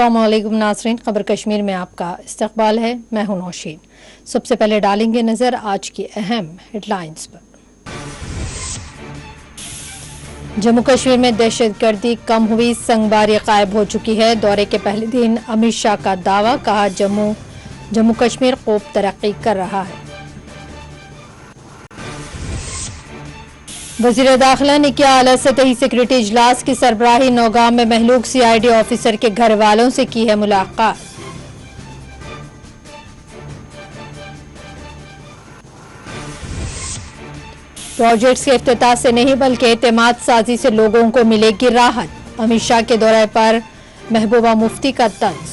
अस्सलामुअलैकुम नाज़रीन, खबर कश्मीर में आपका इस्तकबाल है। मैं हूं नौशीन। सबसे पहले डालेंगे नजर आज की अहम हेडलाइंस पर। जम्मू कश्मीर में दहशतगर्दी कम हुई, संगबारी गायब हो चुकी है। दौरे के पहले दिन अमित शाह का दावा, कहा जम्मू कश्मीर खूब तरक्की कर रहा है। वज़ीर दाखिला ने किया आला सतही सिक्योरिटी इजलास की सरबराही। नौगाम में महलूक CID ऑफिसर के घर वालों से की है मुलाकात। प्रोजेक्ट्स के इफ्तिताह से नहीं बल्कि एतमाद साजी से लोगों को मिलेगी राहत। अमित शाह के दौरे पर महबूबा मुफ्ती का तंज।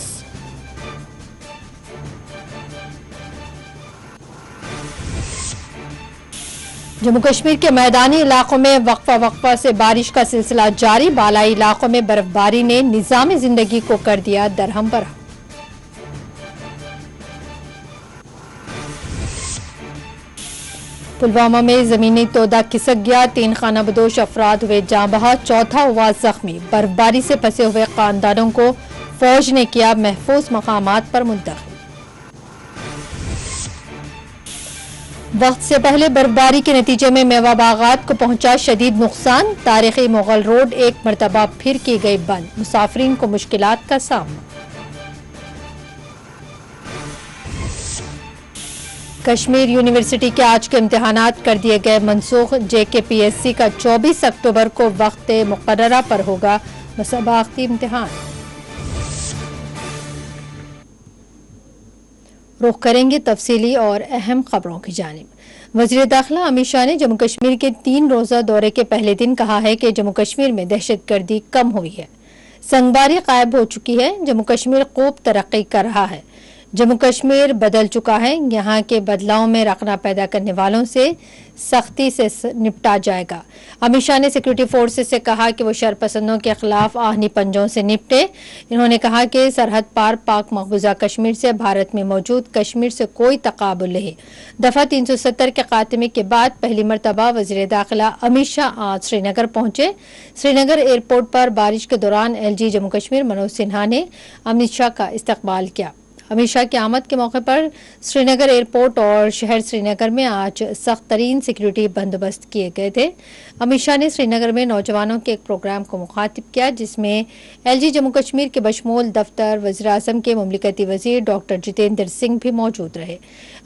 जम्मू कश्मीर के मैदानी इलाकों में वक्फा से बारिश का सिलसिला जारी। बालाई इलाकों में बर्फबारी ने निजाम जिंदगी को कर दिया दरहम बरहम। पुलवामा में जमीनी तोदा खिसक गया, 3 खानाबदोश अफराद हुए जाँ बहा, चौथा हुआ जख्मी। बर्फबारी से फंसे हुए खानदानों को फौज ने किया महफूज मकामात पर मुंतकिल। वक्त से पहले बर्फबारी के नतीजे में मेवा बागात को पहुंचा शदीद नुकसान। तारीखी मुगल रोड एक मरतबा फिर की गई बंद, मुसाफिरीन को मुश्किलात का सामना। कश्मीर यूनिवर्सिटी के आज के इम्तिहानात कर दिए गए मनसूख। JKPSC का 24 अक्टूबर को वक्त मुकर्ररा पर होगा मुसाबाकती इम्तिहान। रुख करेंगे तफसीली और अहम खबरों की जानिब। वज़ीर दाखिला अमित शाह ने जम्मू कश्मीर के 3 रोज़ा दौरे के पहले दिन कहा है कि जम्मू कश्मीर में दहशतगर्दी कम हुई है, संगबारी गायब हो चुकी है। जम्मू कश्मीर खूब तरक्की कर रहा है। जम्मू कश्मीर बदल चुका है। यहाँ के बदलाव में रखना पैदा करने वालों से सख्ती से निपटा जाएगा। अमित शाह ने सिक्योरिटी फोर्सेस से कहा कि वो शरपसंदों के खिलाफ आहनी पंजों से निपटे। इन्होंने कहा कि सरहद पार पाक मकबूजा कश्मीर से भारत में मौजूद कश्मीर से कोई तकाबुल नहीं। दफा 370 के खात्मे के बाद पहली मरतबा वज़ीर दाखिला अमित शाह आज श्रीनगर पहुंचे। श्रीनगर एयरपोर्ट पर बारिश के दौरान LG जम्मू कश्मीर मनोज सिन्हा ने अमित शाह का इस्तकबाल किया। अमित शाह की आमद के मौके पर श्रीनगर एयरपोर्ट और शहर श्रीनगर में आज सख्त तरीन सिक्योरिटी बंदोबस्त किए गए थे। अमित शाह ने श्रीनगर में नौजवानों के एक प्रोग्राम को मुखातिब किया, जिसमें LG जम्मू कश्मीर के बशमूल दफ्तर वज़ीर आज़म के मुमलिकती वज़ीर डॉक्टर जितेंद्र सिंह भी मौजूद रहे।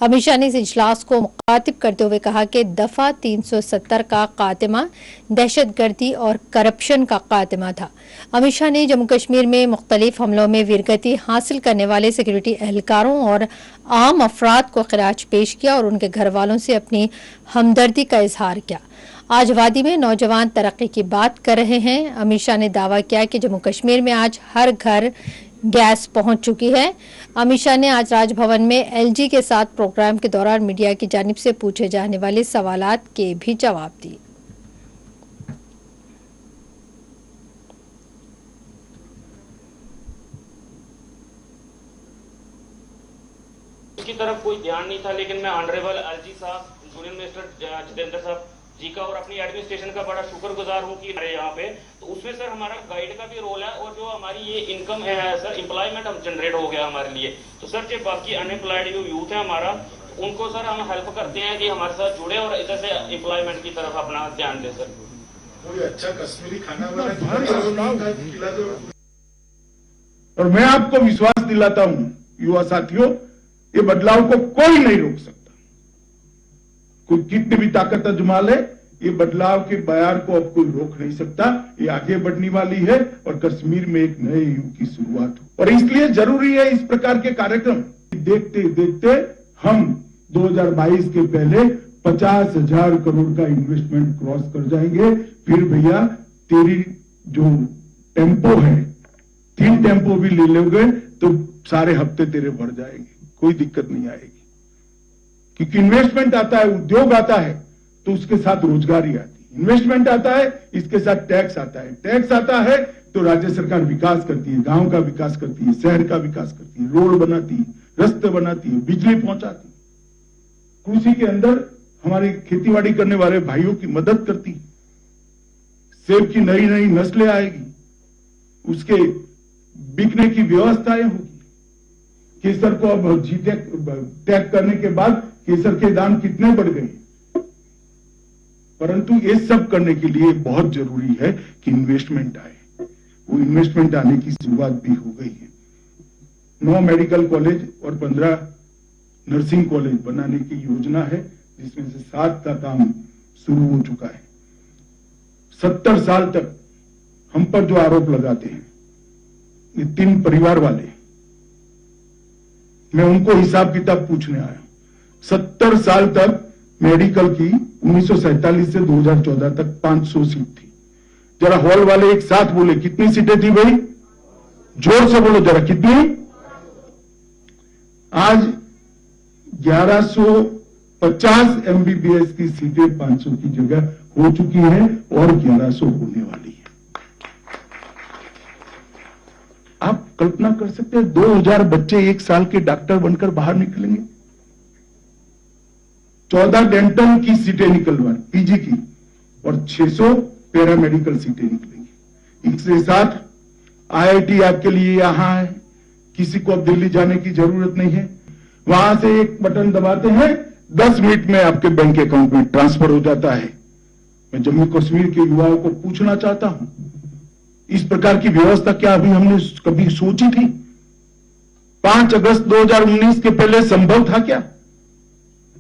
अमित शाह ने इस इजलास को मुखातिब करते हुए कहा कि दफा 370 का खात्मा दहशतगर्दी और करप्शन का खात्मा था। अमित शाह ने जम्मू कश्मीर में मुख्तलिफ हमलों में वीरगति हासिल करने वाले सिक्योरिटी एहलकारों और आम अफराद को खिराज पेश किया और उनके घर वालों से अपनी हमदर्दी का इजहार किया। आज वादी में नौजवान तरक्की की बात कर रहे हैं। अमित शाह ने दावा किया कि जम्मू कश्मीर में आज हर घर गैस पहुंच चुकी है। अमित शाह ने आज राजभवन में LG के साथ प्रोग्राम के दौरान मीडिया की जानिब से पूछे जाने वाले सवालात के भी जवाब दिए। की तरफ कोई ध्यान नहीं था, लेकिन मैं ऑनरेबल LG साहब, यूनियन मिनिस्टर जितेंद्र साहब जी का और अपनी एडमिनिस्ट्रेशन का बड़ा शुक्रगुजार हूँ कि यहाँ पे तो उसमें सर हमारा गाइड का भी रोल है और जो हमारी ये इनकम है सर, एम्प्लॉयमेंट हम जनरेट हो गया हमारे लिए। तो सर जो बाकी अनएम्प्लॉयड जो यूथ है हमारा, उनको सर हम हेल्प करते हैं कि हमारे साथ जुड़े और इधर से एम्प्लॉयमेंट की तरफ अपना ध्यान दे सर। कोई अच्छा कश्मीरी खाना और मैं आपको विश्वास दिलाता हूँ युवा साथियों, ये बदलाव को कोई नहीं रोक सकता। कोई कितनी भी ताकत अजमा ले, ये बदलाव के बयान को अब कोई रोक नहीं सकता। ये आगे बढ़ने वाली है और कश्मीर में एक नए युग की शुरुआत हो। और इसलिए जरूरी है इस प्रकार के कार्यक्रम। देखते देखते हम 2022 के पहले 50,000 करोड़ का इन्वेस्टमेंट क्रॉस कर जाएंगे। फिर भैया तेरी जो टेम्पो है, 3 टेम्पो भी ले लोगे तो सारे हफ्ते तेरे बढ़ जाएंगे, कोई दिक्कत नहीं आएगी। क्योंकि इन्वेस्टमेंट आता है, उद्योग आता है तो उसके साथ रोजगारी आती है। इन्वेस्टमेंट आता है, इसके साथ टैक्स आता है। टैक्स आता है तो राज्य सरकार विकास करती है, गांव का विकास करती है, शहर का विकास करती है, रोड बनाती है, रास्ते बनाती है, बिजली पहुंचाती है। कृषि के अंदर हमारे खेतीबाड़ी करने वाले भाइयों की मदद करती है। सेब की नई नई नस्लें आएगी, उसके बिकने की व्यवस्थाएं होगी। केसर को अब टैग करने के बाद केसर के दाम कितने बढ़ गए, परंतु ये सब करने के लिए बहुत जरूरी है कि इन्वेस्टमेंट आए। वो इन्वेस्टमेंट आने की शुरुआत भी हो गई है। 9 मेडिकल कॉलेज और 15 नर्सिंग कॉलेज बनाने की योजना है, जिसमें से 7 का काम शुरू हो चुका है। 70 साल तक हम पर जो आरोप लगाते हैं ये 3 परिवार वाले, मैं उनको हिसाब किताब पूछने आया। 70 साल तक मेडिकल की 1947 से 2014 तक 500 सीट थी। जरा हॉल वाले एक साथ बोले कितनी सीटें थी भाई, जोर से बोलो जरा, कितनी? आज 1150 एमबीबीएस की सीटें 500 की जगह हो चुकी है और 1100 होने वाली है। आप कल्पना कर सकते हैं 2000 बच्चे एक साल के डॉक्टर बनकर बाहर निकलेंगे। 14 डेंटल की सीटें निकलवा पीजी की और 600 पैरामेडिकल सीटें निकलेंगी। इसके साथ आईआईटी आपके लिए यहां है, किसी को अब दिल्ली जाने की जरूरत नहीं है। वहां से एक बटन दबाते हैं, 10 मिनट में आपके बैंक अकाउंट में ट्रांसफर हो जाता है। मैं जम्मू कश्मीर के युवाओं को पूछना चाहता हूं, इस प्रकार की व्यवस्था क्या अभी हमने कभी सोची थी? 5 अगस्त 2019 के पहले संभव था क्या?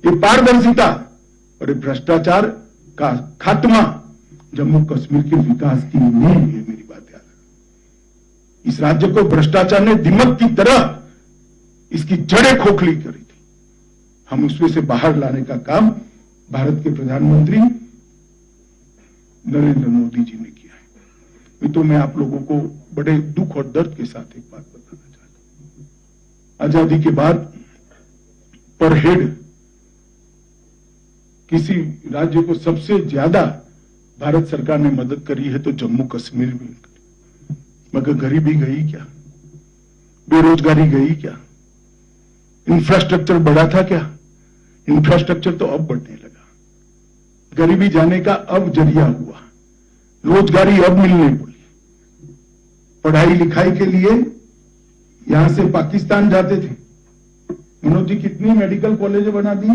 ये पारदर्शिता और ये भ्रष्टाचार का खात्मा जम्मू कश्मीर के विकास की नींव है। मेरी बात याद है, इस राज्य को भ्रष्टाचार ने दिमक की तरह इसकी जड़ें खोखली करी थी। हम उसमें से बाहर लाने का काम भारत के प्रधानमंत्री नरेंद्र मोदी जी ने किया है। तो मैं आप लोगों को बड़े दुख और दर्द के साथ एक बात बताना चाहता हूं। आजादी के बाद पर हेड किसी राज्य को सबसे ज्यादा भारत सरकार ने मदद करी है तो जम्मू कश्मीर में। मगर गरीबी गई क्या? बेरोजगारी गई क्या? इंफ्रास्ट्रक्चर बढ़ा था क्या? इंफ्रास्ट्रक्चर तो अब बढ़ने लगा। गरीबी जाने का अब जरिया हुआ, रोजगारी अब मिलने पड़ी। पढ़ाई लिखाई के लिए यहां से पाकिस्तान जाते थे। मनोज जी कितनी मेडिकल कॉलेज बना दी?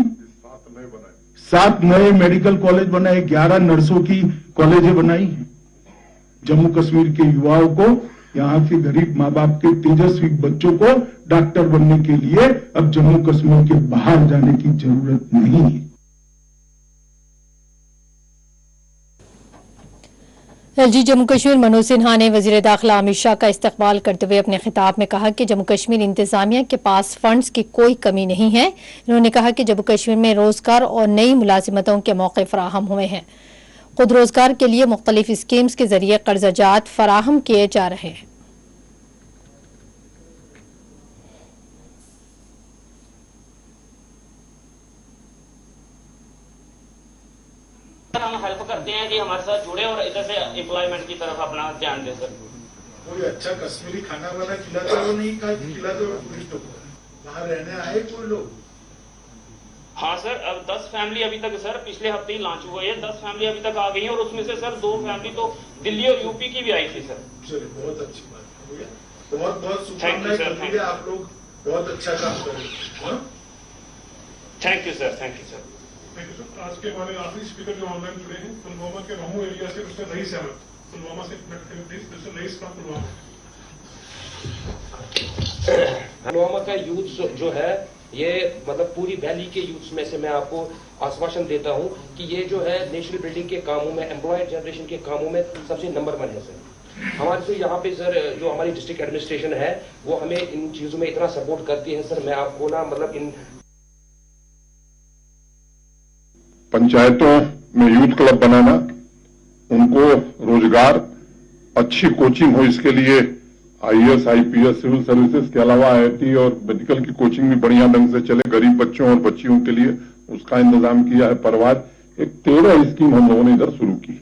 7 नए मेडिकल कॉलेज बनाए, 11 नर्सों की कॉलेजें बनाई हैं। जम्मू कश्मीर के युवाओं को, यहाँ के गरीब माँ बाप के तेजस्वी बच्चों को डॉक्टर बनने के लिए अब जम्मू कश्मीर के बाहर जाने की जरूरत नहीं है। एलजी जम्मू कश्मीर मनोज सिन्हा ने वजीर दाखिला अमित शाह का इस्तकबाल करते हुए अपने खिताब में कहा कि जम्मू कश्मीर इंतजामिया के पास फंड्स की कोई कमी नहीं है। इन्होंने कहा कि जम्मू कश्मीर में रोजगार और नई मुलाजिमतों के मौके फराहम हुए हैं। खुद रोजगार के लिए मुख्तलिफ स्कीम्स के जरिए कर्जाजात फराहम किए जा रहे हैं। हम हेल्प करते हैं कि हमारे साथ जुड़े और इधर से एम्प्लॉयमेंट की तरफ अपना ध्यान दें। सर कोई अच्छा कश्मीरी खाना वाला खिलाते हो नहीं खिलाते हो टूरिस्टों को? बाहर रहने आए कोई लोग? हाँ सर, अब 10 फैमिली अभी तक सर पिछले हफ्ते ही लॉन्च हुआ है। 10 फैमिली अभी तक आ गई है और उसमें से सर 2 फैमिली तो दिल्ली और यूपी की भी आई थी सर। चलिए बहुत अच्छी बात है, बहुत बहुत शुभकामनाएं। आप लोग बहुत अच्छा काम कर रहे हैं। Thank you sir, thank you sir. आज के हमारे आखिरी स्पीकर जो ऑनलाइन जुड़े हैं, पुलवामा के रहू एरिया से मिस्टर रईस अहमद, पुलवामा से मिस्टर रईस फ्रॉम पुलवामा का यूथ जो है ये मतलब पूरी वैली के यूथ में से मैं आपको आश्वासन देता हूं कि ये जो है नेशनल बिल्डिंग के कामों में, एम्प्लॉयड जनरेशन के कामों में सबसे नंबर 1 है सर। हमारे तो यहाँ पे सर जो हमारी डिस्ट्रिक्ट एडमिनिस्ट्रेशन है वो हमें इन चीजों में इतना सपोर्ट करती है सर। मैं आपको ना मतलब इन पंचायतों में यूथ क्लब बनाना, उनको रोजगार, अच्छी कोचिंग हो, इसके लिए आईएएस, आईपीएस, सिविल सर्विसेज के अलावा आईआईटी और मेडिकल की कोचिंग भी बढ़िया ढंग से चले गरीब बच्चों और बच्चियों के लिए, उसका इंतजाम किया है। परवाद एक 13 स्कीम हम लोगों ने इधर शुरू की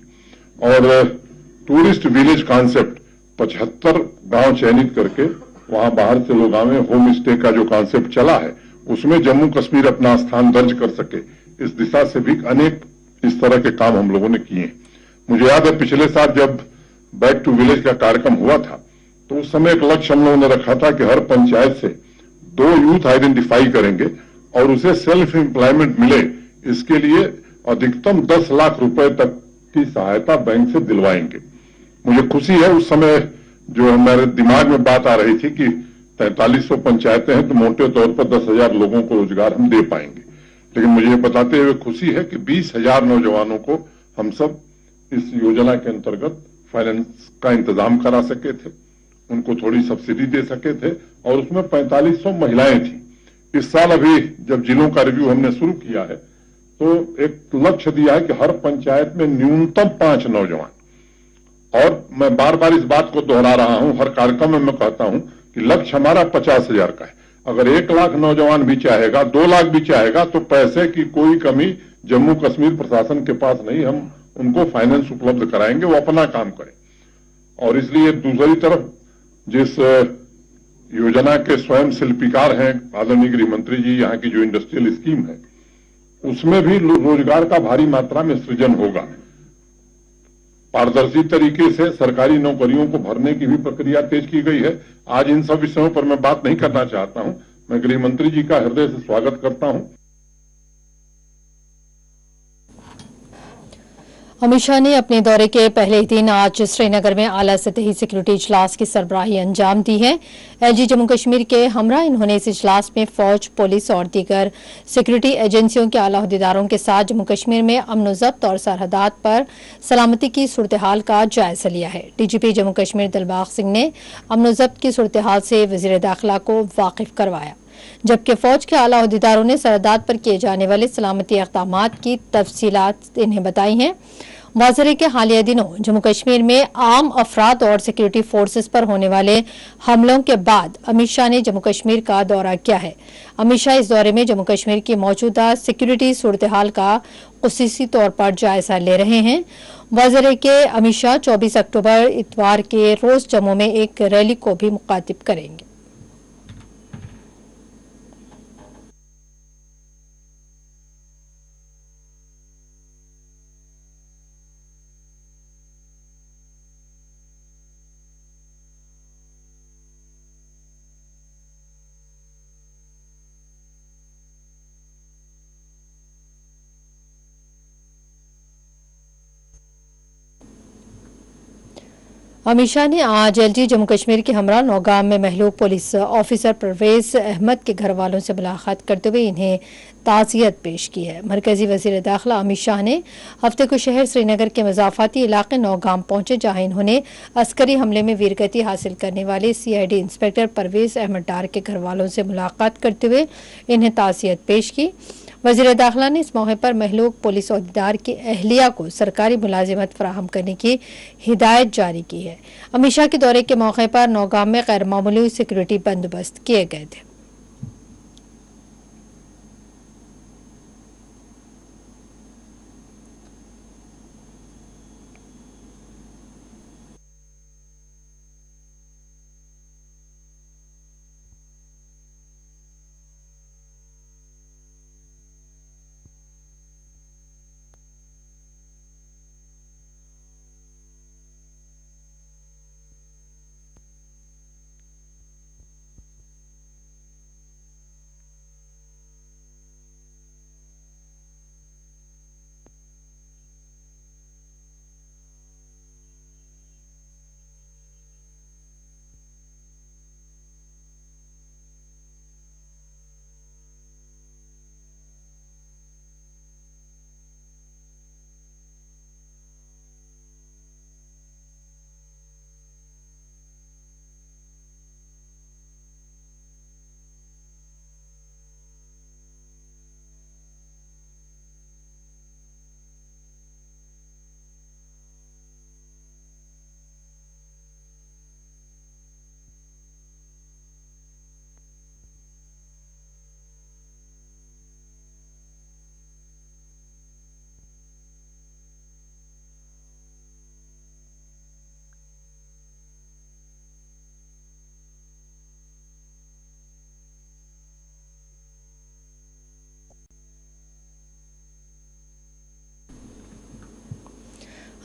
और टूरिस्ट विलेज कॉन्सेप्ट 75 गांव चयनित करके वहां बाहर से लोग आवे, होम स्टे का जो कॉन्सेप्ट चला है उसमें जम्मू कश्मीर अपना स्थान दर्ज कर सके, इस दिशा से भी अनेक इस तरह के काम हम लोगों ने किए। मुझे याद है पिछले साल जब बैक टू विलेज का कार्यक्रम हुआ था तो उस समय एक लक्ष्य हम लोगों ने रखा था कि हर पंचायत से 2 यूथ आइडेंटिफाई करेंगे और उसे सेल्फ एम्प्लॉयमेंट मिले, इसके लिए अधिकतम 10 लाख रुपए तक की सहायता बैंक से दिलवाएंगे। मुझे खुशी है, उस समय जो हमारे दिमाग में बात आ रही थी कि 4300 पंचायतें हैं तो मोटे तौर पर 10,000 लोगों को रोजगार हम दे पाएंगे, लेकिन मुझे बताते हुए खुशी है कि 20,000 नौजवानों को हम सब इस योजना के अंतर्गत फाइनेंस का इंतजाम करा सके थे, उनको थोड़ी सब्सिडी दे सके थे और उसमें 4500 महिलाएं थी। इस साल अभी जब जिलों का रिव्यू हमने शुरू किया है तो एक लक्ष्य दिया है कि हर पंचायत में न्यूनतम 5 नौजवान, और मैं बार बार इस बात को दोहरा रहा हूं, हर कार्यक्रम में मैं कहता हूं कि लक्ष्य हमारा 50,000 का है। अगर 1 लाख नौजवान भी चाहेगा, 2 लाख भी चाहेगा तो पैसे की कोई कमी जम्मू कश्मीर प्रशासन के पास नहीं, हम उनको फाइनेंस उपलब्ध कराएंगे, वो अपना काम करें। और इसलिए दूसरी तरफ जिस योजना के स्वयं शिल्पीकार हैं आदरणीय गृह मंत्री जी, यहाँ की जो इंडस्ट्रियल स्कीम है उसमें भी रोजगार का भारी मात्रा में सृजन होगा। पारदर्शी तरीके से सरकारी नौकरियों को भरने की भी प्रक्रिया तेज की गई है। आज इन सब विषयों पर मैं बात नहीं करना चाहता हूं, मैं गृह मंत्री जी का हृदय से स्वागत करता हूं। अमित शाह ने अपने दौरे के पहले दिन आज श्रीनगर में आला सतही सिक्योरिटी इजलास की सरबराही अंजाम दी है। एलजी जम्मू कश्मीर के हमरा इन्होंने इस इजलास में फौज, पुलिस और दीगर सिक्योरिटी एजेंसियों के आला अहदेदारों के साथ जम्मू कश्मीर में अमन ज़ब्त और सरहदात पर सलामती की सूरत हाल का जायजा लिया है। डीजीपी जम्मू कश्मीर दिलबाग सिंह ने अमन ज़ब्त की सूरत हाल से वज़ीर दाखिला को वाकिफ करवाया, जबकि फौज के आला अहदेदारों ने सरहदात पर किए जाने वाले सलामती इक़दामात की तफसीलात इन्हें बताई हैं। वाज़ेह के हालिया दिनों जम्मू कश्मीर में आम अफराद और सिक्योरिटी फोर्सेस पर होने वाले हमलों के बाद अमित शाह ने जम्मू कश्मीर का दौरा किया है। अमित शाह इस दौरे में जम्मू कश्मीर की मौजूदा सिक्योरिटी सूरत हाल का खुसूसी तौर पर जायजा ले रहे हैं। वाज़ेह के अमित शाह 24 अक्टूबर इतवार के रोज जम्मू में एक रैली को भी मुखातिब करेंगे। अमित शाह ने आज एलजी जम्मू कश्मीर के हमरा नौगाम में महलूक पुलिस ऑफिसर परवेज अहमद के घर वालों से मुलाकात करते हुए इन्हें ताज़ियत पेश की है। मरकजी वज़ीर दाखिला अमित शाह ने हफ्ते को शहर श्रीनगर के मज़ाफ़ाती इलाके नौगाम पहुंचे, जहां इन्होंने अस्करी हमले में वीरगति हासिल करने वाले सीआईडी इंस्पेक्टर परवेज अहमद डार के घर वालों से मुलाकात करते हुए इन्हें ताज़ियत पेश की। वज़ीर दाखिला ने इस मौके पर महलूक पुलिस अहदेदार की अहलिया को सरकारी मुलाजिमत फराहम करने की हिदायत जारी की है। अमित शाह के दौरे के मौके पर नौगाम में गैर मामूली सिक्योरिटी बंदोबस्त किए गए थे।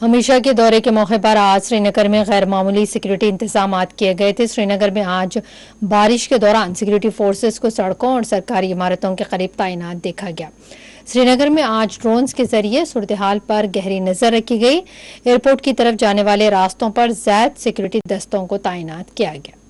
अमित शाह के दौरे के मौके पर आज श्रीनगर में गैर मामूली सिक्योरिटी इंतजाम किए गए थे। श्रीनगर में आज बारिश के दौरान सिक्योरिटी फोर्सेस को सड़कों और सरकारी इमारतों के करीब तैनात देखा गया। श्रीनगर में आज ड्रोन्स के जरिए सूरत हाल पर गहरी नजर रखी गई। एयरपोर्ट की तरफ जाने वाले रास्तों पर ज़्यादा सिक्योरिटी दस्तों को तैनात किया गया।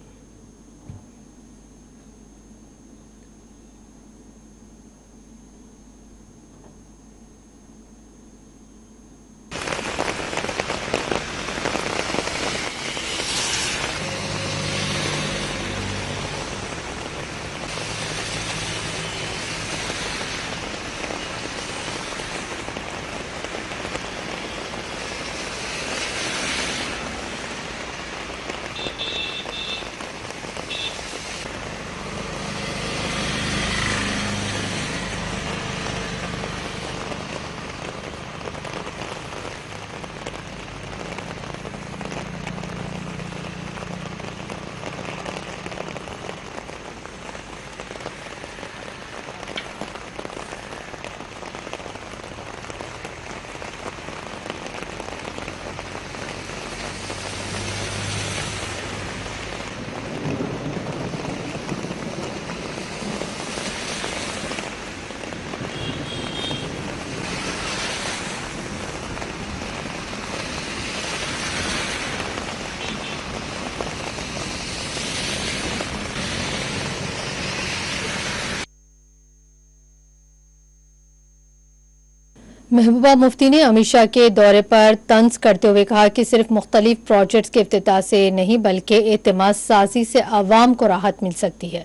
महबूबा मुफ्ती ने अमित शाह के दौरे पर तंज करते हुए कहा कि सिर्फ मुख्तलिफ प्रोजेक्ट्स के इफ्तिताह से नहीं बल्कि एतमाद साजी से अवाम को राहत मिल सकती है।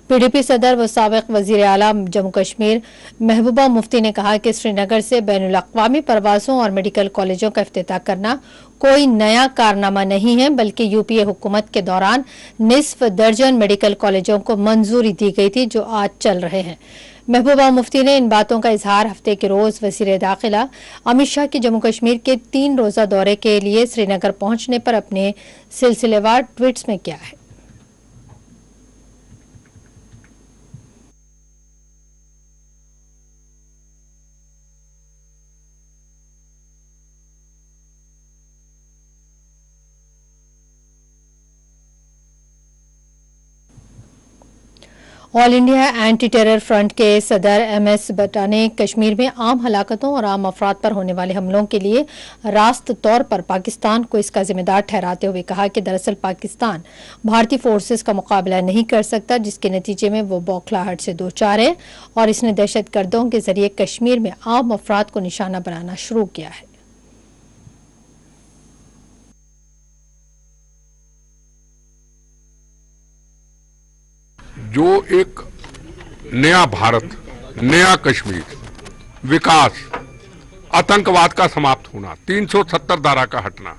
पीडीपी सदर व साबिक वजीर आला जम्मू कश्मीर महबूबा मुफ्ती ने कहा कि श्रीनगर से बैनुल अक़वामी परवाज़ों और मेडिकल कॉलेजों का इफ्तिताह करना कोई नया कारनामा नहीं है, बल्कि यूपीए हुकूमत के दौरान निस्फ दर्जन मेडिकल कॉलेजों को मंजूरी दी गई थी जो आज चल रहे हैं। महबूबा मुफ्ती ने इन बातों का इजहार हफ्ते के रोज वज़ीर दाखिला अमित शाह के जम्मू कश्मीर के 3 रोजा दौरे के लिए श्रीनगर पहुंचने पर अपने सिलसिलेवार ट्वीट्स में किया है। All India anti terror front के सदर MS बट्टा ने कश्मीर में आम हलाकतों और आम अफराद पर होने वाले हमलों के लिए रास्त तौर पर पाकिस्तान को इसका जिम्मेदार ठहराते हुए कहा कि दरअसल पाकिस्तान भारतीय फोर्सेस का मुकाबला नहीं कर सकता, जिसके नतीजे में वो बौखलाहट से दो चार है और इसने दहशतगर्दों के जरिए कश्मीर में आम अफराद को निशाना बनाना शुरू किया है। जो एक नया भारत, नया कश्मीर, विकास, आतंकवाद का समाप्त होना, 370 धारा का हटना,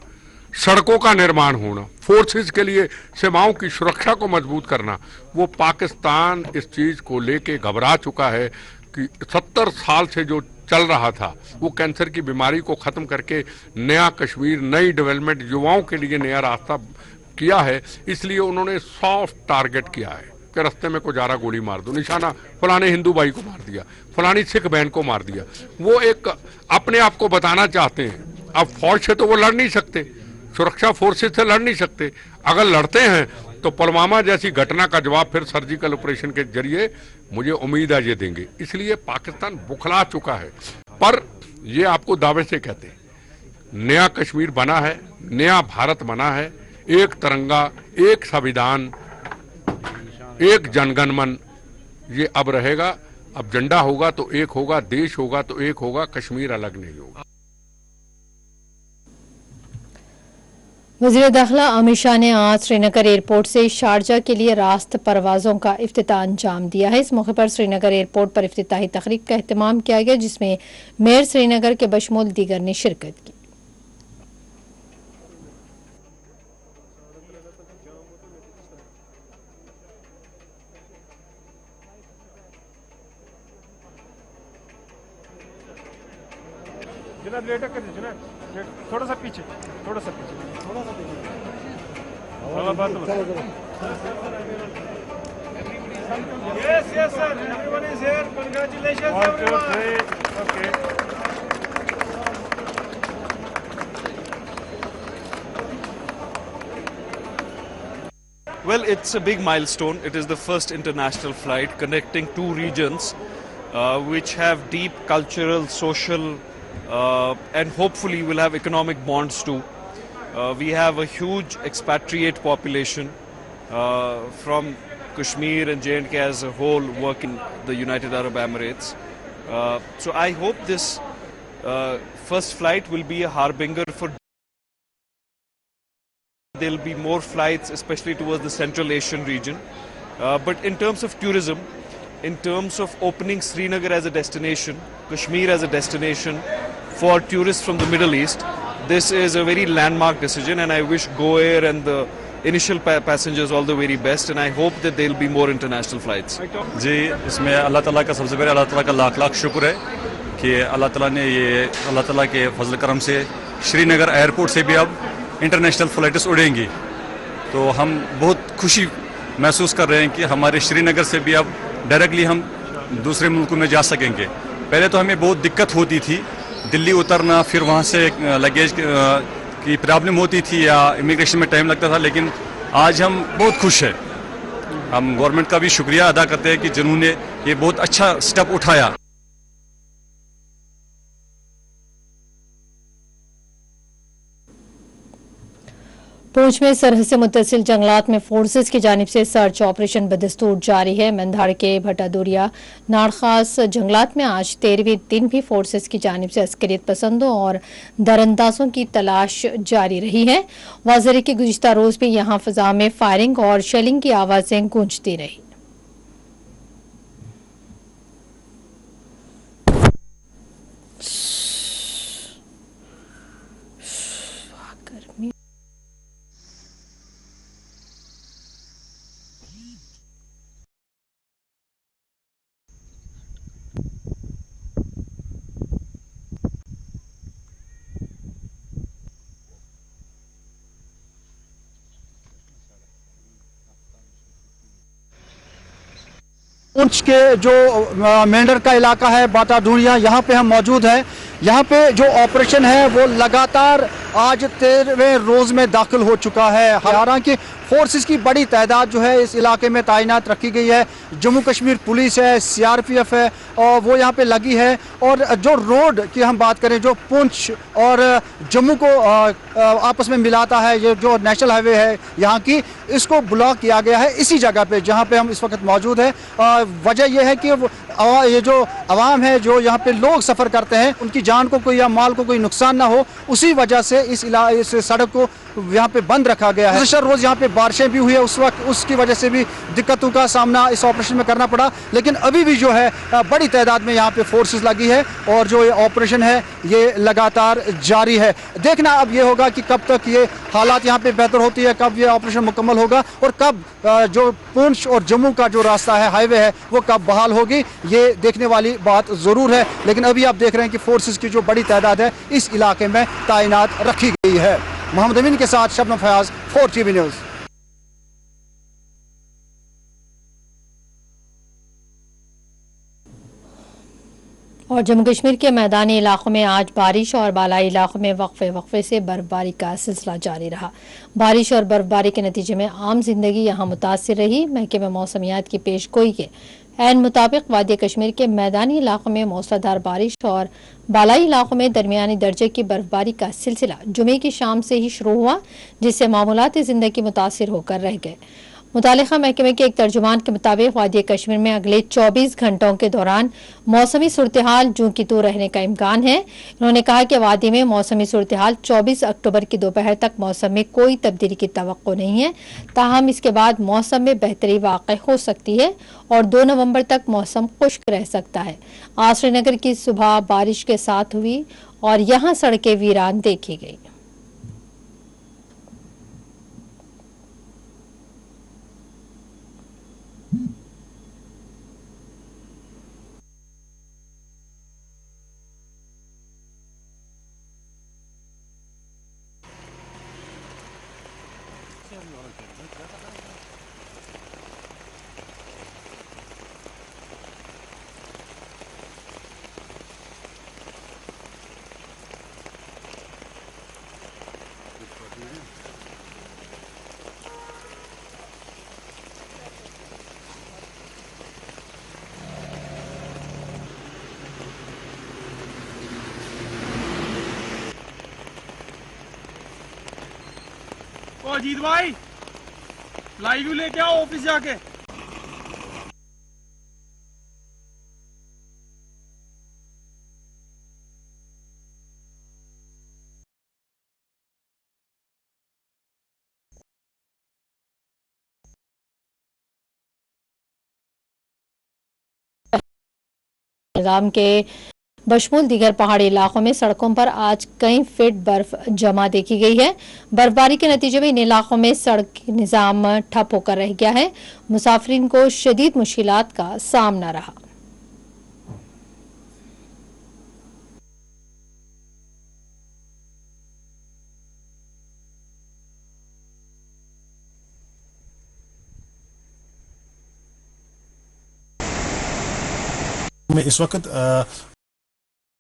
सड़कों का निर्माण होना, फोर्सेस के लिए सेवाओं की सुरक्षा को मजबूत करना, वो पाकिस्तान इस चीज को लेके घबरा चुका है कि 70 साल से जो चल रहा था वो कैंसर की बीमारी को खत्म करके नया कश्मीर, नई डेवलपमेंट, युवाओं के लिए नया रास्ता किया है। इसलिए उन्होंने सॉफ्ट टारगेट किया है कि रास्ते में कोई जा रहा गोली मार दो, निशाना फलाने हिंदू भाई को मार दिया, फलानी सिख बहन को मार दिया। वो एक अपने आप को बताना चाहते हैं। अब फौज से तो वो लड़ नहीं सकते, सुरक्षा फोर्सेस से लड़ नहीं सकते। अगर लड़ते हैं तो पुलवामा जैसी घटना का जवाब फिर सर्जिकल ऑपरेशन के जरिए मुझे उम्मीद है ये देंगे। इसलिए पाकिस्तान बुखला चुका है। पर ये आपको दावे से कहते हैं, नया कश्मीर बना है, नया भारत बना है, एक तिरंगा, एक संविधान, एक जनगण मन, ये अब रहेगा। अब झंडा होगा तो एक होगा, देश होगा तो एक होगा, कश्मीर अलग नहीं होगा। वज़ीर दाखिला अमित शाह ने आज श्रीनगर एयरपोर्ट से शारजा के लिए रास्त परवाजों का इफ्तिताह अंजाम दिया है। इस मौके पर श्रीनगर एयरपोर्ट पर इफ्तिताही तकरीब का एहतमाम किया गया, जिसमें मेयर श्रीनगर के बशमूल दीगर ने शिरकत की। जनाब लेटर कर दीजिए, थोड़ा सा पीछे, थोड़ा सा पीछे, थोड़ा सा पीछे। Yes, yes, sir. Everyone is here. Congratulations, everyone. Okay. Well, it's a big milestone. It is the first international flight connecting two regions which have deep cultural, social, and hopefully will have economic bonds too. We have a huge expatriate population from Kashmir and J&K as a whole work in the United Arab Emirates. So I hope this first flight will be a harbinger for. There will be more flights, especially towards the Central Asian region. But in terms of tourism, in terms of opening Srinagar as a destination, Kashmir as a destination for tourists from the Middle East, this is a very landmark decision, and I wish Go Air and the initial passengers all the very best, and I hope that there will be more international flights. जी, इसमें अल्लाह ताला का सबसे पहले अल्लाह ताला का लाख लाख शुक्र है कि अल्लाह ताला ने ये अल्लाह ताला के फजल करम से श्रीनगर एयरपोर्ट से भी अब इंटरनेशनल फ्लाइट्स उड़ेंगी। तो हम बहुत खुशी महसूस कर रहे हैं कि हमारे श्रीनगर से भी अब डायरेक्टली हम दूसरे मुल्कों में जा सकेंगे। पहले तो हमें बहुत दिक्कत होती थी दिल्ली उतरना, फिर वहाँ से लगेज की प्रॉब्लम होती थी या इमिग्रेशन में टाइम लगता था, लेकिन आज हम बहुत खुश हैं। हम गवर्नमेंट का भी शुक्रिया अदा करते हैं कि जिन्होंने ये बहुत अच्छा स्टेप उठाया। पूंछ में सरहद से मुत्तसिल जंगलात में फोर्सेस की जानिब से सर्च ऑपरेशन बदस्तूर जारी है। मंधाड़ के भट्टादुरिया नाड़खास जंगलात में आज 13वें दिन भी फोर्सेस की जानिब से अस्करियत पसंदों और दरअंदाजों की तलाश जारी रही है। वाज़ेह के गुज़िश्ता रोज भी यहाँ फिजा में फायरिंग और शेलिंग की आवाजें गूंजती रही। पूंछ के जो मेंढर का इलाका है बाटाडूरिया, यहाँ पे हम मौजूद हैं। यहाँ पे जो ऑपरेशन है वो लगातार आज 13वें रोज में दाखिल हो चुका है। हालांकि फोर्सेस की बड़ी तादाद जो है इस इलाके में तैनात रखी गई है। जम्मू कश्मीर पुलिस है, CRPF है और वो यहाँ पे लगी है। और जो रोड की हम बात करें जो पुंछ और जम्मू को आपस में मिलाता है, ये जो नेशनल हाईवे है यहाँ की, इसको ब्लॉक किया गया है इसी जगह पे जहाँ पे हम इस वक्त मौजूद है। वजह यह है कि ये जो आवाम है, जो यहाँ पे लोग सफ़र करते हैं, उनकी जान को कोई या माल को कोई नुकसान ना हो, उसी वजह से इस सड़क को यहाँ पे बंद रखा गया है। गुज़श्ता रोज़ यहाँ पे बारिशें भी हुई है, उस वक्त उसकी वजह से भी दिक्कतों का सामना इस ऑपरेशन में करना पड़ा। लेकिन अभी भी जो है बड़ी तादाद में यहाँ पे फोर्सेस लगी है और जो ये ऑपरेशन है ये लगातार जारी है। देखना अब ये होगा कि कब तक ये हालात यहाँ पे बेहतर होती है, कब ये ऑपरेशन मुकम्मल होगा और कब जो पुंछ और जम्मू का जो रास्ता है, हाईवे है, वो कब बहाल होगी, ये देखने वाली बात ज़रूर है। लेकिन अभी आप देख रहे हैं कि फोर्सेस की जो बड़ी तादाद है इस इलाके में तैनात रखी गई है। मोहम्मद अमीन के साथ शबनम फयाज, 4TV न्यूज़। और जम्मू कश्मीर के मैदानी इलाकों में आज बारिश और बालाई इलाकों में वक्फे से बर्फबारी का सिलसिला जारी रहा। बारिश और बर्फबारी के नतीजे में आम जिंदगी यहाँ मुतासिर रही। महकमे मौसमियात की पेशगोई के ऐन मुताबिक वादी कश्मीर के मैदानी इलाकों में मौसलाधार बारिश और बालाई इलाकों में दरमियानी दर्जे की बर्फबारी का सिलसिला जुमे की शाम से ही शुरू हुआ, जिससे मामूलाती जिंदगी मुतासिर होकर रह गए। मुतालिका महकमे के एक तर्जुमान के मुताबिक वादी कश्मीर में अगले 24 घंटों के दौरान मौसमी सूरत-ए-हाल जूं की तू रहने का इम्कान है। उन्होंने कहा कि वादी में मौसमी सूरत-ए-हाल 24 अक्टूबर की दोपहर तक मौसम में कोई तब्दीली की तवक्को नहीं है, ताहम इसके बाद मौसम में बेहतरी वाक़ई हो सकती है और 2 नवंबर तक मौसम खुश्क रह सकता है। आज श्रीनगर की सुबह बारिश के साथ हुई और यहाँ सड़कें वीरान देखी गई। अजीत भाई लाइव लेके आओ ऑफिस जाके। पहलगाम के बशमूल दीगर पहाड़ी इलाकों में सड़कों पर आज कई फीट बर्फ जमा देखी गई है। बर्फबारी के नतीजे में इन इलाकों में सड़क निजाम ठप होकर रह गया है। मुसाफिरीन को शदीद मुश्किलात का सामना रहा। में इस वक्त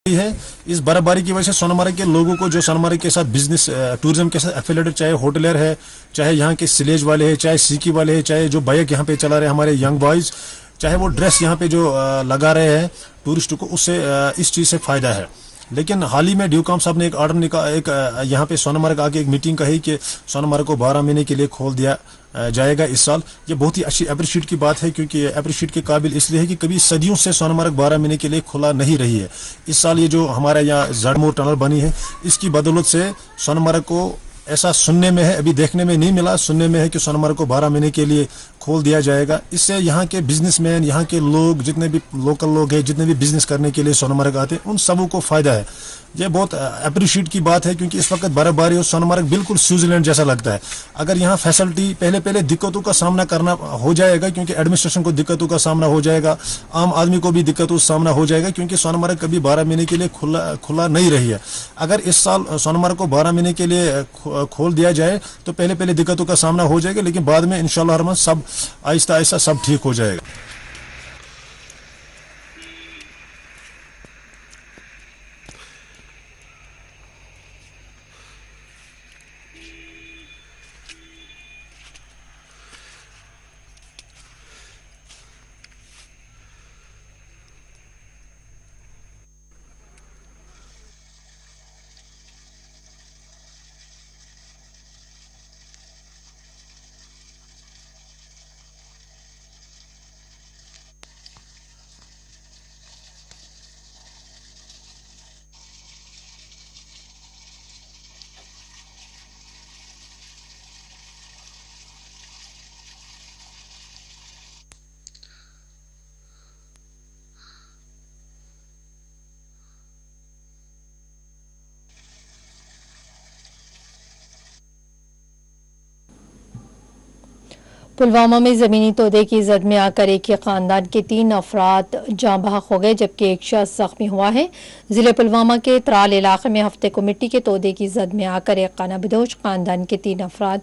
है इस बर्फबारी की वजह से सोनमर्ग के लोगों को जो सोनमर्ग के साथ बिजनेस टूरिज्म के साथ एफिलेटेड, चाहे होटलर है, चाहे यहाँ के सिलेज वाले हैं, चाहे सीकी वाले हैं, चाहे जो बाइक यहाँ पे चला रहे हैं हमारे यंग बॉयज, चाहे वो ड्रेस यहाँ पे जो लगा रहे हैं टूरिस्ट को, उससे इस चीज़ से फायदा है। लेकिन हाल ही में ड्यूकॉम साहब ने एक ऑर्डर एक यहाँ पे सोनमर्ग आके एक मीटिंग कही कि सोनमर्ग को 12 महीने के लिए खोल दिया जाएगा इस साल। ये बहुत ही अच्छी अप्रिशिएट की बात है, क्योंकि ये अप्रिशिएट के काबिल इसलिए है कि कभी सदियों से सोनमर्ग 12 महीने के लिए खुला नहीं रही है। इस साल ये जो हमारे यहाँ जड़मोर टनल बनी है, इसकी बदौलत से सोनमर्ग को ऐसा सुनने में है, अभी देखने में नहीं मिला, सुनने में है कि सोनमर्ग को 12 महीने के लिए खोल दिया जाएगा। इससे यहाँ के बिजनेसमैन, यहाँ के लोग, जितने भी लोकल लोग हैं, जितने भी बिजनेस करने के लिए सोनमर्ग आते हैं, उन सबों को फायदा है। ये बहुत अप्रिशिएट की बात है, क्योंकि इस वक्त बर्फबारी और सोनमर्ग बिल्कुल स्विट्जरलैंड जैसा लगता है। अगर यहाँ फैसिलिटी पहले दिक्कतों का सामना करना हो जाएगा, क्योंकि एडमिनिस्ट्रेशन को दिक्कतों का सामना हो जाएगा, आम आदमी को भी दिक्कतों का सामना हो जाएगा, क्योंकि सोनमर्ग कभी 12 महीने के लिए खुला नहीं रही है। अगर इस साल सोनमर्ग को 12 महीने के लिए खोल दिया जाए तो पहले दिक्कतों का सामना हो जाएगा, लेकिन बाद में इंशाल्लाह रहमान सब आहिस्ता आहिस्ता सब ठीक हो जाएगा। पुलवामा में जमीनी तोदे की जद में आकर एक ही खानदान के 3 अफराद जाँ बहक हो गए, जबकि एक शख्स जख्मी हुआ है। जिले पुलवामा के त्राल इलाके में हफ्ते को मिट्टी के तोदे की जद में आकर एक खानाबदोश खानदान के 3 अफराद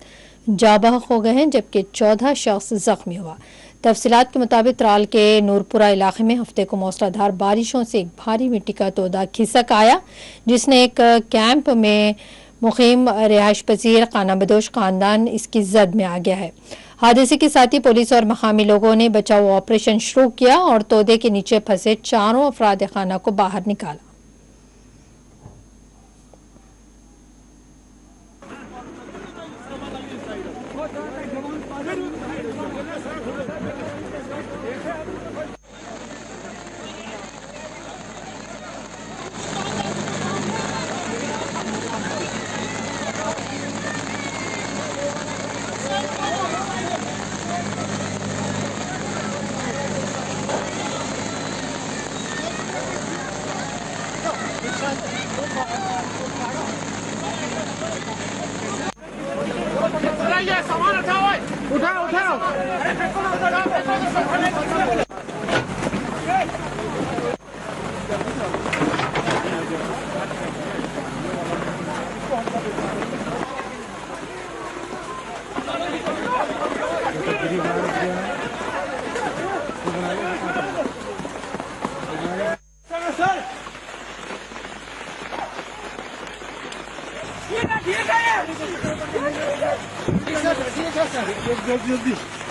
जाँ बहक हो गए हैं, जबकि 14 शख्स जख्मी हुआ। तफसीलात के मुताबिक त्राल के नूरपुरा इलाके में हफ्ते को मूसलाधार बारिशों से एक भारी मिट्टी का तोदा खिसक आया, जिसने एक कैंप में मुकीम रिहाइश पजीर खानाबदोश खानदान इसकी जद में आ गया है। हादसे के साथ ही पुलिस और मकामी लोगों ने बचाव ऑपरेशन शुरू किया और तोदे के नीचे फंसे 4 अफराद खाना को बाहर निकाला।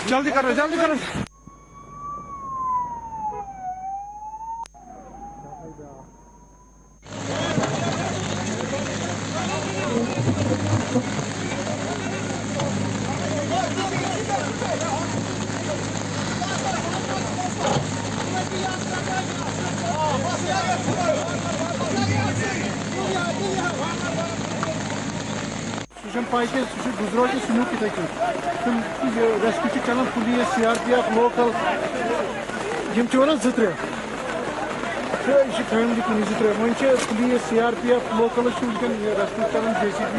जल्दी करो, जल्दी करो। पाई कि गुजरो कि सुनो किथे रेस्क्यू चलान पुलिस CRPF लोकल यम जत्रे फैमिली कुन जत्रे वन पुलिस CRPF लोकल रेस्क्यू चलान JCB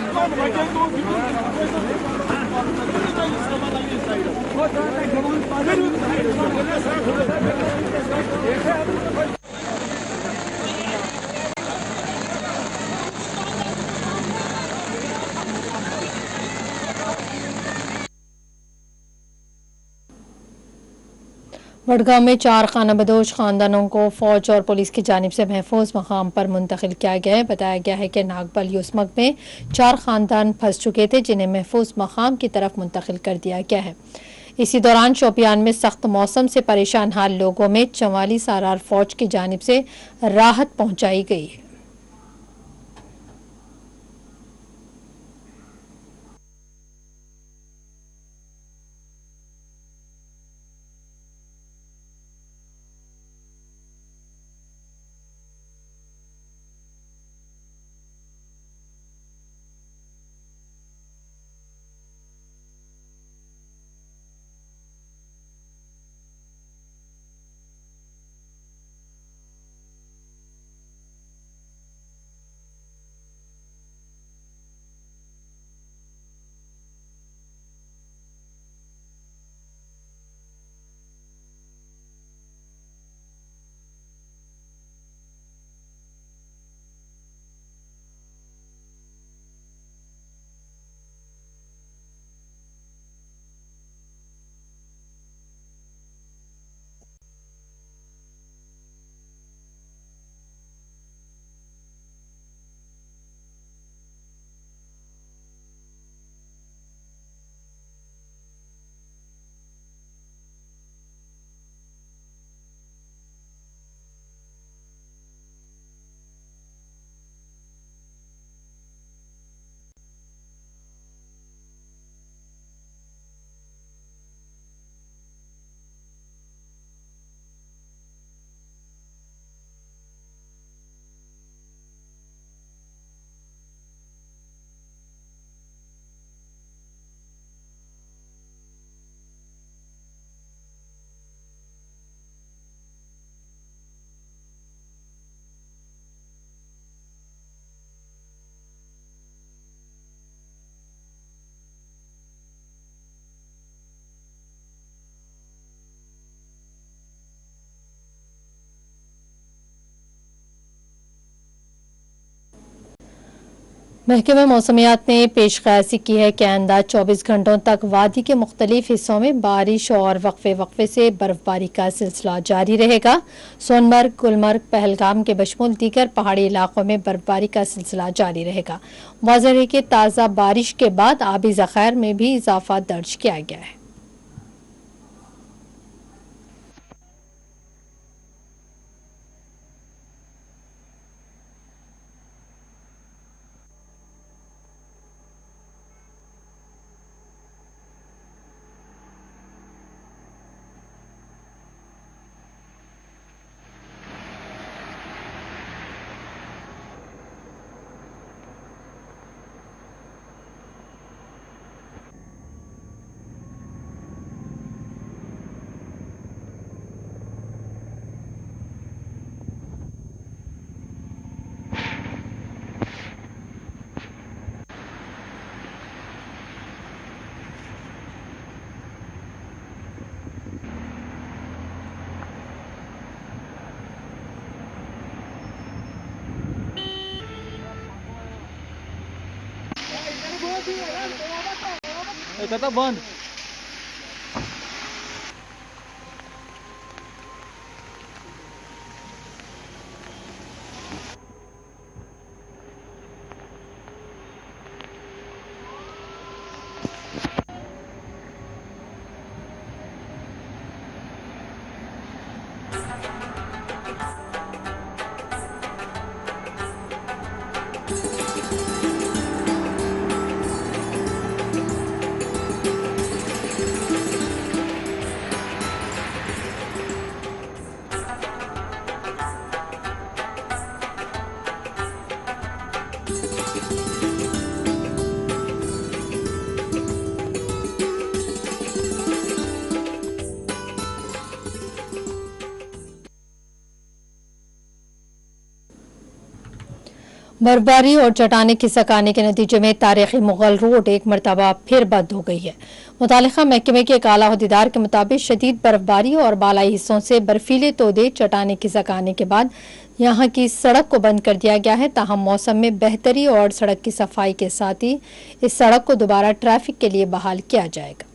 वडगांव में 4 खानाबदोश खानदानों को फौज और पुलिस की जानिब से महफूज मकाम पर मुंतकिल किया गया है। बताया गया है कि नागबल युस्मक में 4 खानदान फंस चुके थे जिन्हें महफूज मकाम की तरफ मुंतकिल कर दिया गया है। इसी दौरान शोपियान में सख्त मौसम से परेशान हाल लोगों में 44 आरआर फौज की जानिब से राहत पहुंचाई गई है। महकमा मौसमियात ने पेशकशी की है कि आइंदा 24 घंटों तक वादी के मुख्तलिफ हिस्सों में बारिश और वक्फे वक्फे से बर्फबारी का सिलसिला जारी रहेगा। सोनमर्ग, गुलमर्ग, पहलगाम के बशमूल दीगर पहाड़ी इलाकों में बर्फबारी का सिलसिला जारी रहेगा। वाज़ेह है कि ताज़ा बारिश के बाद आबी ज़खायर में भी इजाफा दर्ज किया गया है। कता बंद बर्फबारी और चट्टानें खिसक आने के नतीजे में तारीखी मुगल रोड एक मरतबा फिर बंद हो गई है। मुतालिका महकमे के एक आला अहदेदार के मुताबिक शदीद बर्फबारी और बालाई हिस्सों से बर्फीले तोदे चट्टानें खिसक आने के बाद यहाँ की सड़क को बंद कर दिया गया है। ताहम मौसम में बेहतरी और सड़क की सफाई के साथ ही इस सड़क को दोबारा ट्रैफिक के लिए बहाल किया जाएगा।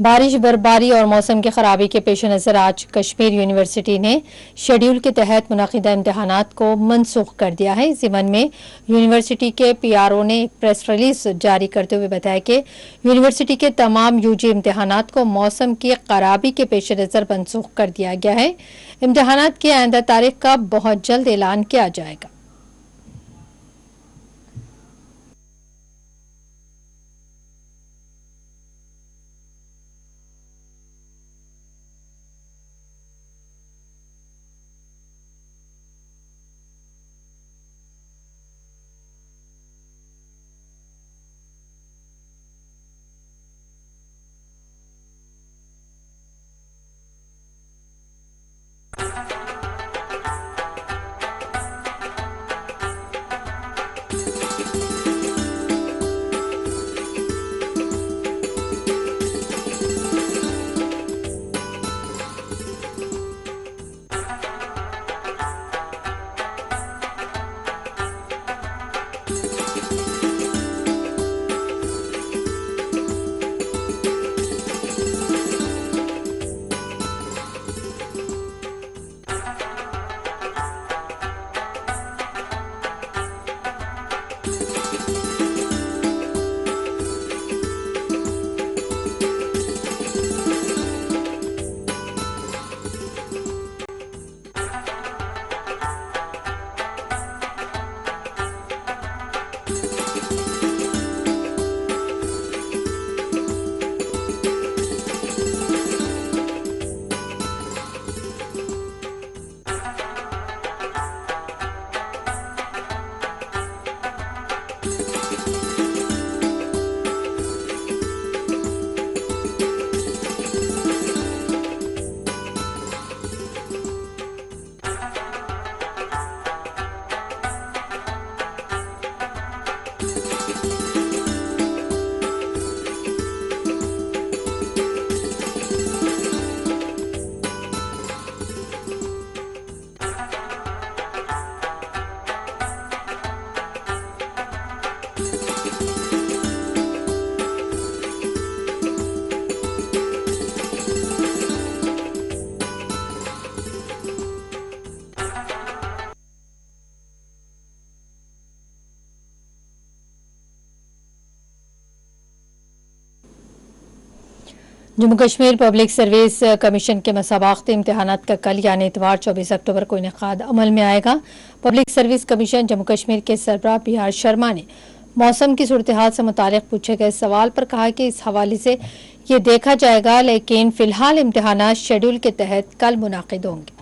बारिश, बर्फबारी और मौसम की खराबी के पेश नज़र आज कश्मीर यूनिवर्सिटी ने शेड्यूल के तहत मुनक़िदा इम्तहानात को मनसूख कर दिया है। इस ज़िमन में यूनिवर्सिटी के PRO ने एक प्रेस रिलीज जारी करते हुए बताया कि यूनिवर्सिटी के तमाम UG इम्तहानात को मौसम की खराबी के पेश नज़र मनसूख कर दिया गया है। इम्तहानात की आइंदा तारीख का बहुत जल्द ऐलान किया जाएगा। Jammu Kashmir public service commission के मसाबाक़ती इम्तहानात का कल यानी इतवार 24 अक्टूबर को इनेकाद अमल में आएगा। Public service commission Jammu Kashmir के सरबराह PR शर्मा ने मौसम की सूरत हाल से मुतालिक पूछे गए सवाल पर कहा कि इस हवाले से ये देखा जाएगा, लेकिन फिलहाल इम्तहानात शेड्यूल के तहत कल मुनाकिद होंगे।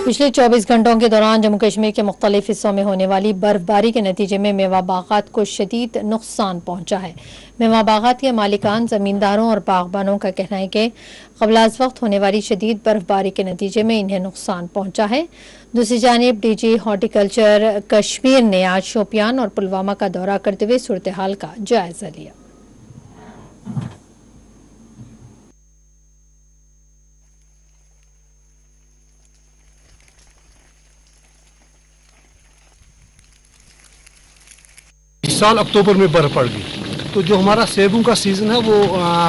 पिछले 24 घंटों के दौरान जम्मू कश्मीर के मुख्तलिफ हिस्सों में होने वाली बर्फबारी के नतीजे में मेवा बागात को शदीद नुकसान पहुंचा है। मेवा बागात के मालिकान, जमींदारों और बागबानों का कहना है कि क़ब्ल वक्त होने वाली शदीद बर्फबारी के नतीजे में इन्हें नुकसान पहुंचा है। दूसरी जानिब DG हॉर्टिकल्चर कश्मीर ने आज शोपियान और पुलवामा का दौरा करते हुए सूरत हाल का जायजा लिया। इस साल अक्टूबर में बर्फ पड़ गई, तो जो हमारा सेबों का सीज़न है वो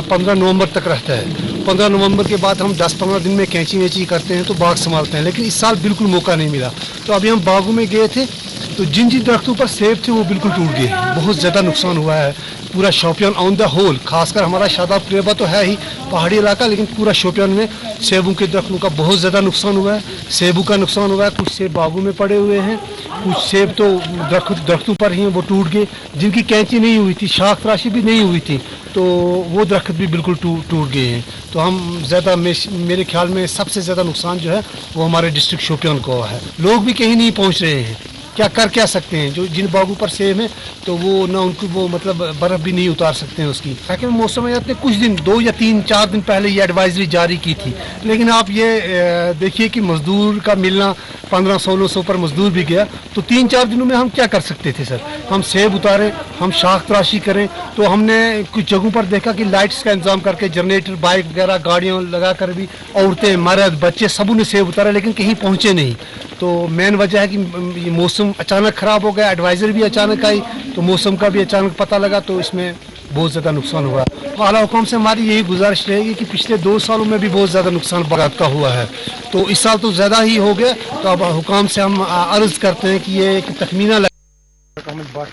15 नवंबर तक रहता है। 15 नवंबर के बाद हम 10-15 दिन में कैंची वैंची करते हैं तो बाग संभालते हैं, लेकिन इस साल बिल्कुल मौका नहीं मिला। तो अभी हम बागों में गए थे तो जिन जिन दरख्तों पर सेब थे वो बिल्कुल टूट गए, बहुत ज़्यादा नुकसान हुआ है। पूरा शोपियान ऑन द होल, खासकर हमारा शादाब कलेबा तो है ही पहाड़ी इलाका, लेकिन पूरा शोपियान में सेबों के दरख्तों का बहुत ज़्यादा नुकसान हुआ है। सेबों का नुकसान हुआ है, कुछ सेब बागों में पड़े हुए हैं, कुछ सेब तो दरख्तों पर ही वो टूट गए। जिनकी कैंची नहीं हुई थी, शाख तराशी भी नहीं हुई थी, तो वो दरख्त भी बिल्कुल टूट गए हैं। तो हम ज़्यादा मेरे ख्याल में सबसे ज़्यादा नुकसान जो है वो हमारे डिस्ट्रिक्ट शोपियान को है। लोग भी कहीं नहीं पहुँच रहे हैं, क्या सकते हैं। जो जिन बागों पर सेब है तो वो ना उनको वो मतलब बर्फ़ भी नहीं उतार सकते हैं उसकी। ताकि मौसम में ने कुछ दिन 2 या 3-4 दिन पहले ये एडवाइजरी जारी की थी, लेकिन आप ये देखिए कि मजदूर का मिलना 1500-1600 पर मजदूर भी गया, तो 3-4 दिनों में हम क्या कर सकते थे सर। हम सेब उतारें, हम शाख तराशी करें, तो हमने कुछ जगहों पर देखा कि लाइट्स का इंतजाम करके जनरेटर, बाइक वगैरह गाड़ियाँ लगा कर भी औरतें, मर्द, बच्चे सबों ने सेब उतारा, लेकिन कहीं पहुँचे नहीं। तो मेन वजह है कि ये मौसम अचानक ख़राब हो गया, एडवाइजरी भी अचानक आई, तो मौसम का भी अचानक पता लगा, तो इसमें बहुत ज़्यादा नुकसान हुआ। आला हुकाम से हमारी यही गुजारिश रहेगी कि पिछले 2 सालों में भी बहुत ज़्यादा नुकसान बागात का हुआ है, तो इस साल तो ज़्यादा ही हो गया। तो अब हुकाम से हम अर्ज़ करते हैं कि ये एक तखमीना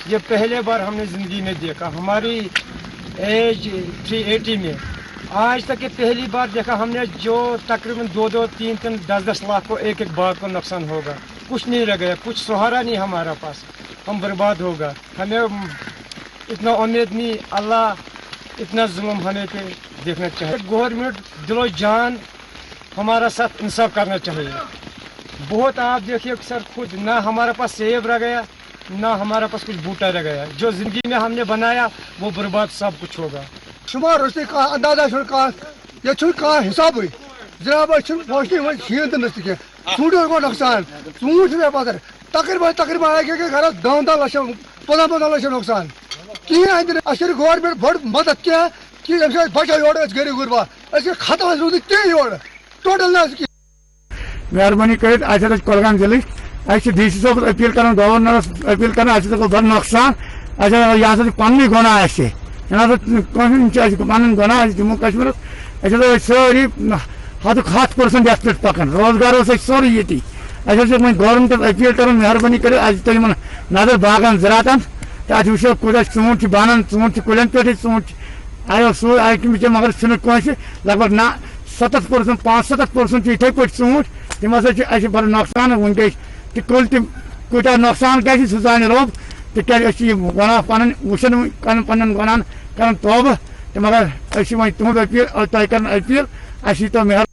ये पहले बार हमने ज़िंदगी में देखा, हमारी एज 380 में आज तक ये पहली बार देखा हमने, जो तकरीबन 2-2, 3-3, 10-10 लाख को एक बाग को नुकसान होगा। कुछ नहीं रह गया, कुछ सहारा नहीं हमारा पास, हम बर्बाद होगा। हमें इतना उम्मीद नहीं, अल्लाह इतना जुल्म हमें पे देखना चाहिए। गवर्नमेंट दिलो जान हमारा साथ इंसाफ करना चाहिए। बहुत आप देखिए सर, खुद ना हमारे पास सेब रह गया, ना हमारे पास कुछ बूटा रह गया। जो जिंदगी में हमने बनाया वो बर्बाद सब कुछ होगा। शुमार रस्ते का अंदाजा का ये कहाँ हिसाब हुई जनाब पहुंचने में शीत नजदीक ूंटन को नुकसान ूंट पतर तकरीबन आगे घर 10 लक्ष 15 लक्ष नुकसान कहें गवर्नमेंट बड़ मदद क्या कि बचा योर गरीब गुरबा खत्म रूद कह योर टोटल ना मेहरबानी कर कुलगाम जिले डी सी साहब अपील कर गवर्नरस अपील कर बड़ नुकसान यह पन गुना पन गुना जम्मू कश्मीर सारी 100% ये पकान रोजगार सोरी ये गवर्नमेंट अपील कर मेहरबानी कर नजर बागन ज़रातन तो वो कूत ूंट बनान ूंट कुलन पे ूंट आयो सो मगर लगभग ना 70% 75% इथे पे ूंट तम बड़ नुकसान वनकस कुल कूटा नुकसान गि सह जान रोब तिक गुना पन वुन पन गुनान कर तोबह तो मगर वो तुद अपील तह कर अपील तो मेहर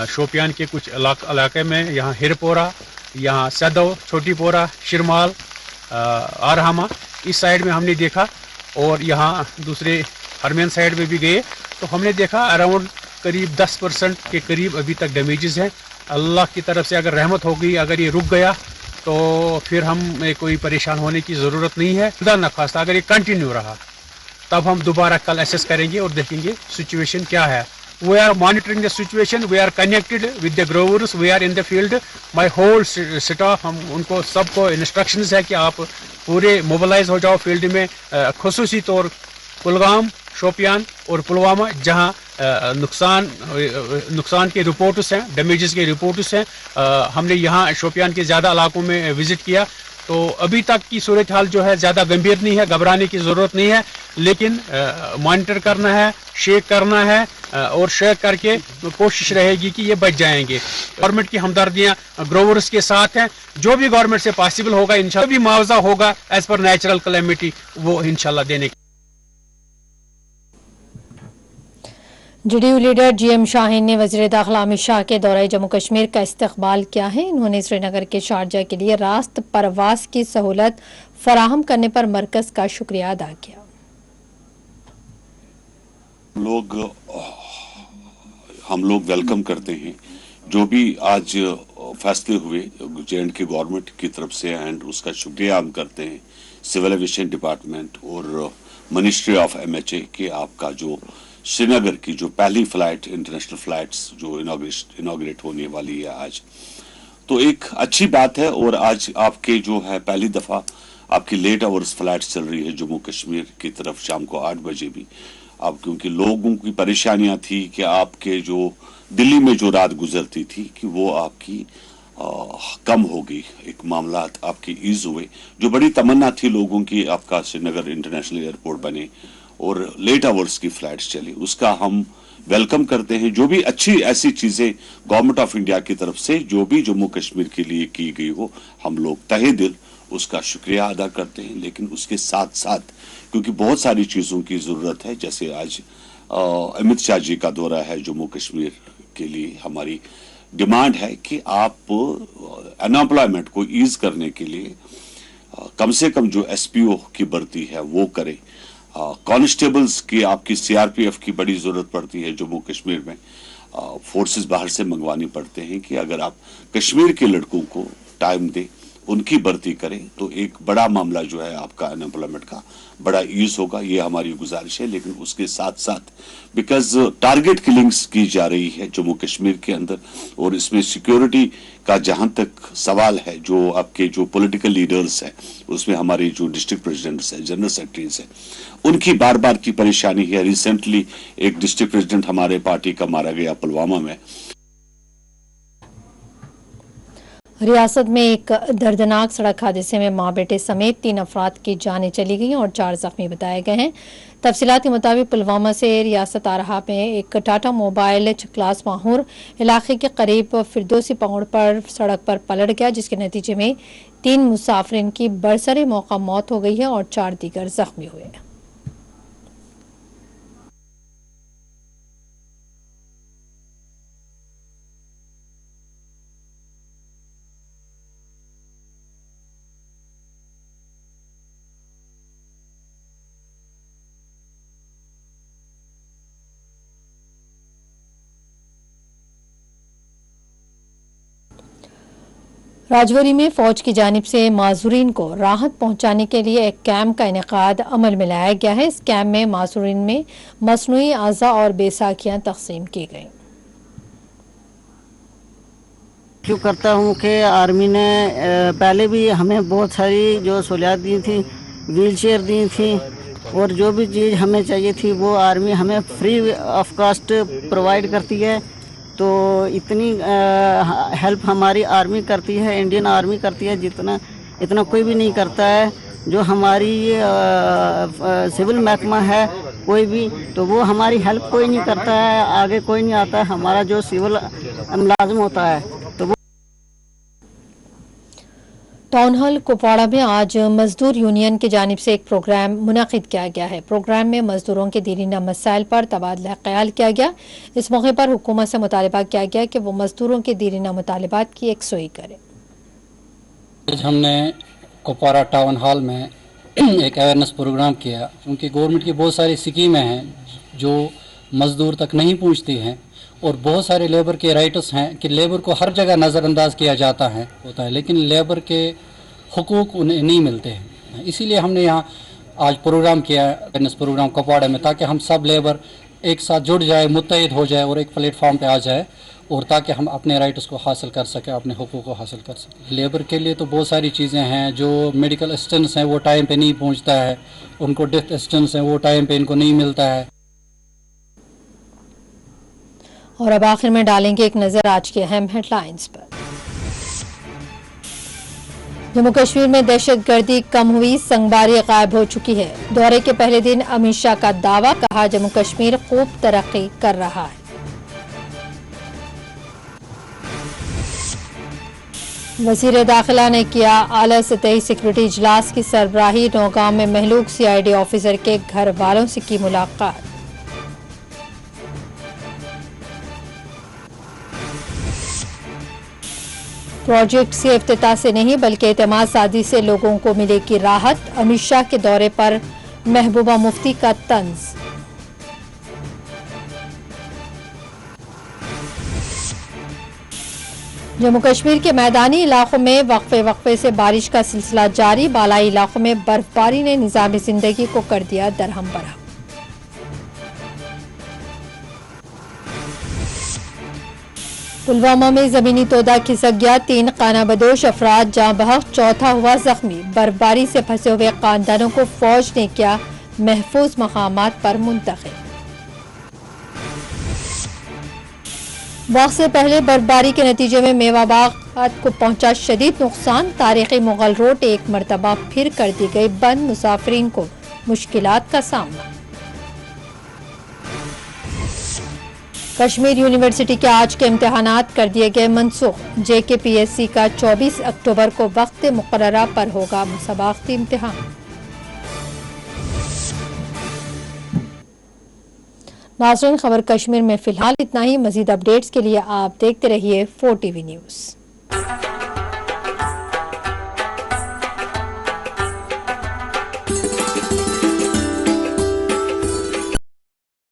शोपियान के कुछ इलाके में यहाँ हिरपोरा, यहाँ सदो, छोटी पोरा, शिरमाल, आरहामा इस साइड में हमने देखा और यहाँ दूसरे हरमेन साइड में भी गए तो हमने देखा अराउंड करीब 10% के करीब अभी तक डैमेजेस हैं। अल्लाह की तरफ से अगर रहमत हो गई, अगर ये रुक गया तो फिर हमें कोई परेशान होने की ज़रूरत नहीं है। खुदा न खास्ता अगर ये कंटिन्यू रहा तब हम दोबारा कल असेस करेंगे और देखेंगे सिचुएशन क्या है। We are monitoring the situation. We are connected with the growers. We are in the field. My whole staff हम उनको सबको instructions है कि आप पूरे mobilize हो जाओ फील्ड में, खुसूसी तौर कुलगाम, शोपियान और पुलवामा जहां नुकसान के रिपोर्ट्स हैं, डैमेजेस के रिपोर्ट्स हैं। हमने यहां शोपियान के ज़्यादा इलाकों में विजिट किया तो अभी तक की सूरत हाल जो है ज़्यादा गंभीर नहीं है, घबराने की ज़रूरत नहीं है, लेकिन मॉनिटर करना है, शेक करना है और शेक करके कोशिश रहेगी कि ये बच जाएंगे। गवर्नमेंट की हमदर्दियाँ ग्रोवर्स के साथ हैं, जो भी गवर्नमेंट से पॉसिबल होगा इंशाल्लाह, भी मुआवजा होगा एज पर नेचुरल कैलेमिटी वो इंशाल्लाह देने। जेडीयू लीडर जीएम शाहीन ने वज़ीर दाखिला अमित शाह के दौरे जम्मू कश्मीर का इस्तकबाल किया है। इन्होंने श्रीनगर के शारजा के लिए रास्त परवास की सहूलत फराहम करने पर मरकज का शुक्रिया अदा किया। हम लोग वेलकम करते हैं जो भी आज फैसले हुए जे&के गवर्नमेंट की तरफ से एंड उसका शुक्रिया हम करते हैं सिविल एविएशन डिपार्टमेंट और मिनिस्ट्री ऑफ MHA के आपका जो श्रीनगर की जो पहली फ्लाइट इंटरनेशनल फ्लाइट्स जो इनॉग्रेट होने वाली है आज, तो एक अच्छी बात है। और आज आपके जो है पहली दफ़ा आपकी लेट आवर्स फ्लाइट्स चल रही है जम्मू कश्मीर की तरफ शाम को 8 बजे भी। अब क्योंकि लोगों की परेशानियां थी कि आपके जो दिल्ली में जो रात गुजरती थी कि वो आपकी कम हो गई, एक मामला आपके ईज हुए। जो बड़ी तमन्ना थी लोगों की आपका श्रीनगर इंटरनेशनल एयरपोर्ट बने और लेट आवर्स की फ्लाइट्स चली, उसका हम वेलकम करते हैं। जो भी अच्छी ऐसी चीजें गवर्नमेंट ऑफ इंडिया की तरफ से जो भी जम्मू कश्मीर के लिए की गई हो, हम लोग तहे दिल उसका शुक्रिया अदा करते हैं। लेकिन उसके साथ साथ क्योंकि बहुत सारी चीजों की जरूरत है, जैसे आज अमित शाह जी का दौरा है जम्मू कश्मीर के लिए, हमारी डिमांड है कि आप अनएम्प्लॉयमेंट को ईज करने के लिए कम से कम जो SPO की भर्ती है वो करें। कांस्टेबल्स की आपकी CRPF की बड़ी जरूरत पड़ती है जम्मू कश्मीर में, फोर्सेस बाहर से मंगवानी पड़ते हैं कि अगर आप कश्मीर के लड़कों को टाइम दें, उनकी भर्ती करें तो एक बड़ा मामला जो है आपका अनएम्प्लॉयमेंट का बड़ा ईज होगा। ये हमारी गुजारिश है। लेकिन उसके साथ साथ बिकॉज टारगेट किलिंग्स की जा रही है जम्मू कश्मीर के अंदर और इसमें सिक्योरिटी का जहां तक सवाल है, जो आपके जो पॉलिटिकल लीडर्स हैं उसमें हमारे जो डिस्ट्रिक्ट प्रेसिडेंट्स हैं, जनरल सेक्रेटरीज हैं, उनकी बार बार की परेशानी है। रिसेंटली एक डिस्ट्रिक्ट प्रेसिडेंट हमारे पार्टी का मारा गया पुलवामा में। रियासत में एक दर्दनाक सड़क हादसे में मां बेटे समेत 3 अफराद की जानें चली गई और 4 जख्मी बताए गए हैं। तफसीलात के मुताबिक पुलवामा से रियासत आ रहा में एक टाटा मोबाइल चकलास माहौर इलाके के करीब फिरदौसी पौड़ पर सड़क पर पलट गया, जिसके नतीजे में 3 मुसाफिरीन की बरसरे मौका मौत हो गई है और 4 दीगर जख्मी हुए। राजौरी में फौज की जानिब से माजूरीन को राहत पहुंचाने के लिए एक कैंप का इनेकाद अमल में लाया गया है। इस कैंप में माजूरीन में मसनूई आज़ा और बैसाखियां तकसीम की गईं। क्यों करता हूँ कि आर्मी ने पहले भी हमें बहुत सारी जो सहूलियात दी थी, व्हील चेयर दी थी और जो भी चीज़ हमें चाहिए थी वो आर्मी हमें फ्री ऑफ कास्ट प्रोवाइड करती है। तो इतनी हेल्प हमारी आर्मी करती है, इंडियन आर्मी करती है, इतना कोई भी नहीं करता है। जो हमारी सिविल महकमा है कोई भी, तो वो हमारी हेल्प कोई नहीं करता है, आगे कोई नहीं आता है। हमारा जो सिविल मुलाजिम होता है तो वो टाउन हॉल कुपवाड़ा में आज मजदूर यूनियन की जानिब से एक प्रोग्राम मुनक़िद किया गया है। प्रोग्राम में मजदूरों के दीरीना मसाइल पर तबादला ख्याल किया गया। इस मौके पर हुकूमत से मुतालबा किया गया कि वो मजदूरों के दीरीना मुतालबात की यकसुई करे। आज हमने कुपवाड़ा टाउन हॉल में एक अवेयरनेस प्रोग्राम किया, क्योंकि गवर्नमेंट की बहुत सारी स्कीमें हैं जो मजदूर तक नहीं पहुँचती हैं और बहुत सारे लेबर के राइट्स हैं कि लेबर को हर जगह नज़रअंदाज किया जाता है होता है, लेकिन लेबर के हुकूक उन्हें नहीं मिलते हैं। इसीलिए हमने यहाँ आज प्रोग्राम किया अवेयरनेस प्रोग्राम कुपवाड़ा में, ताकि हम सब लेबर एक साथ जुड़ जाए, मुत्तहिद हो जाए और एक प्लेटफॉर्म पे आ जाए, और ताकि हम अपने राइट्स को हासिल कर सकें, अपने हुकूक को हासिल कर सकें। लेबर के लिए तो बहुत सारी चीज़ें हैं, जो मेडिकल असिस्टेंस हैं वो टाइम पे नहीं पहुँचता है, उनको डेथ असिस्टेंस हैं वो टाइम पे इनको नहीं मिलता है। और अब आखिर में डालेंगे एक नजर आज के अहम हेडलाइंस पर। जम्मू कश्मीर में दहशतगर्दी कम हुई, संगबारी गायब हो चुकी है। दौरे के पहले दिन अमित शाह का दावा, कहा जम्मू कश्मीर खूब तरक्की कर रहा है। वजीर दाखिला ने किया आला सतही सिक्योरिटी इजलास की सरबराही। नौगांव में महलूक CID ऑफिसर के घर वालों से की मुलाकात। प्रोजेक्ट से इफ्तिताह से नहीं बल्कि एतमाद सादी से लोगों को मिलेगी राहत। अमित शाह के दौरे पर महबूबा मुफ्ती का तंज। जम्मू कश्मीर के मैदानी इलाकों में वक्फे से बारिश का सिलसिला जारी। बालाई इलाकों में बर्फबारी ने निज़ाम जिंदगी को कर दिया दरहम बरहम। पुलवामा में जमीनी तोदा खिसक गया, 3 खानाबदोश अफराद जाँ बहक, चौथा हुआ जख्मी। बर्फबारी से फंसे हुए खानदानों को फौज ने किया महफूज मकामात पर मुंतकिल। वक्त से पहले बर्फबारी के नतीजे में मेवा बाग को पहुंचा शदीद नुकसान। तारीखी मुगल रोड एक मरतबा फिर कर दी गई बंद, मुसाफिरीन को मुश्किलात का सामना। कश्मीर यूनिवर्सिटी के आज के इम्तिहानात कर दिए गए मनसूख। JKPSC का 24 अक्टूबर को वक्त मुकर्ररा पर होगा मुसाबाकती इम्तिहान। नाज़रीन, खबर कश्मीर में फिलहाल इतना ही। मजीद अपडेट्स के लिए आप देखते रहिए 4TV न्यूज़।